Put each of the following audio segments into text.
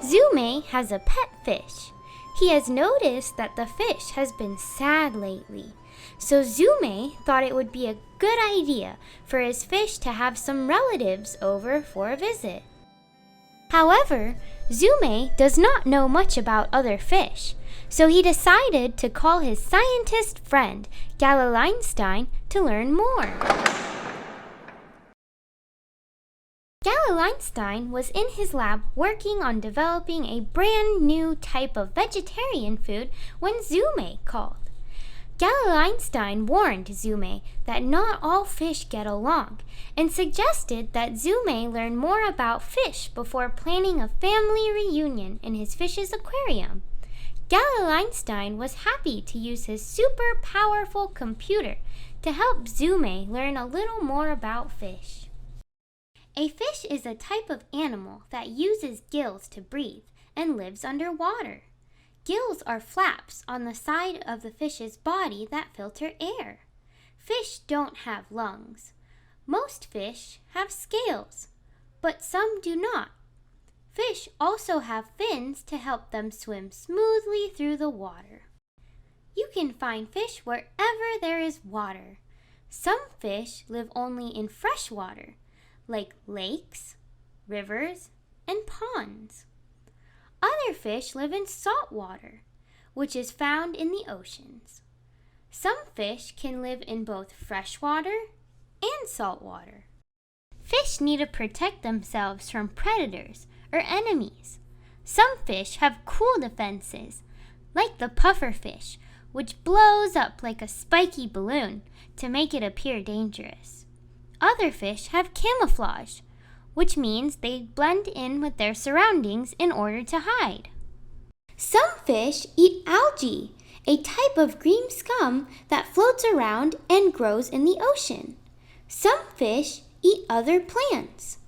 Zume has a pet fish. He has noticed that the fish has been sad lately. So Zume thought it would be a good idea for his fish to have some relatives over for a visit. However, Zume does not know much about other fish, so he decided to call his scientist friend, Einstein, to learn more. Einstein was in his lab working on developing a brand new type of vegetarian food when Zume called. Einstein warned Zume that not all fish get along and suggested that Zume learn more about fish before planning a family reunion in his fish's aquarium. Einstein was happy to use his super powerful computer to help Zume learn a little more about fish. A fish is a type of animal that uses gills to breathe and lives underwater. Gills are flaps on the side of the fish's body that filter air. Fish don't have lungs. Most fish have scales, but some do not. Fish also have fins to help them swim smoothly through the water. You can find fish wherever there is water. Some fish live only in fresh water, like lakes, rivers, and ponds. Other fish live in salt water, which is found in the oceans. Some fish can live in both fresh water and salt water. Fish need to protect themselves from predators or enemies. Some fish have cool defenses, like the pufferfish, which blows up like a spiky balloon to make it appear dangerous. Other fish have camouflage, which means they blend in with their surroundings in order to hide. Some fish eat algae, a type of green scum that floats around and grows in the ocean. Some fish eat other plants.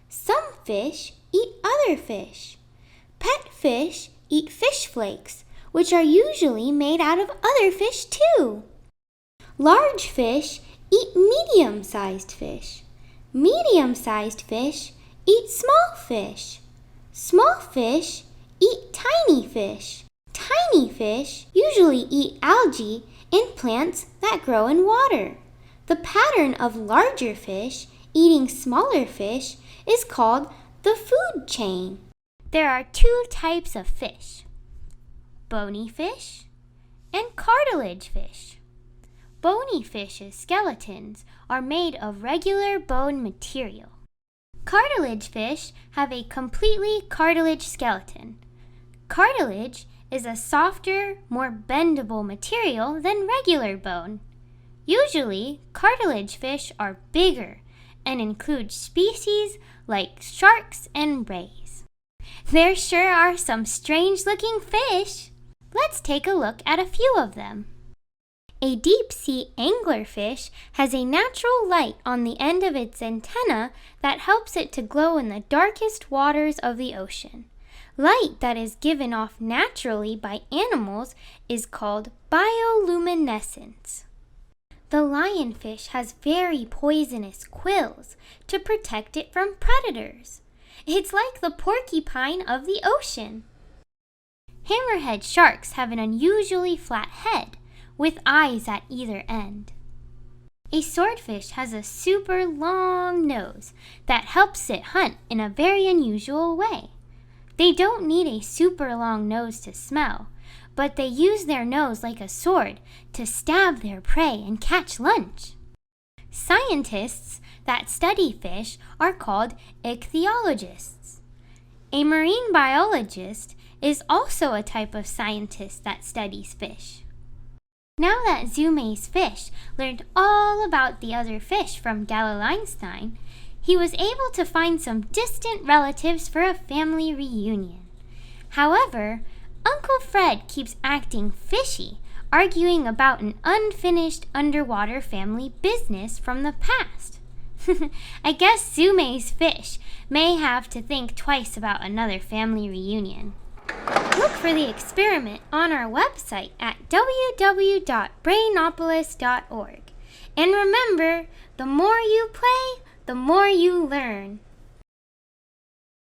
Some fish eat other fish. Pet fish eat fish flakes, which are usually made out of other fish too. Large fish eat medium-sized fish. Medium-sized fish eat small fish. Small fish eat tiny fish. Tiny fish usually eat algae and plants that grow in water. The pattern of larger fish eating smaller fish is called the food chain. There are two types of fish: bony fish and cartilage fish. Bony fish's skeletons are made of regular bone material. Cartilage fish have a completely cartilage skeleton. Cartilage is a softer, more bendable material than regular bone. Usually, cartilage fish are bigger and include species like sharks and rays. There sure are some strange-looking fish. Let's take a look at a few of them. A deep-sea anglerfish has a natural light on the end of its antenna that helps it to glow in the darkest waters of the ocean. Light that is given off naturally by animals is called bioluminescence. The lionfish has very poisonous quills to protect it from predators. It's like the porcupine of the ocean. Hammerhead sharks have an unusually flat head with eyes at either end. A swordfish has a super long nose that helps it hunt in a very unusual way. They don't need a super long nose to smell, but they use their nose like a sword to stab their prey and catch lunch. Scientists that study fish are called ichthyologists. A marine biologist is also a type of scientist that studies fish. Now that Zume's fish learned all about the other fish from Einstein, he was able to find some distant relatives for a family reunion. However, Uncle Fred keeps acting fishy, arguing about an unfinished underwater family business from the past. I guess Zume's fish may have to think twice about another family reunion. Look for the experiment on our website at www.BRAINopolis.org. And remember, the more you play, the more you learn.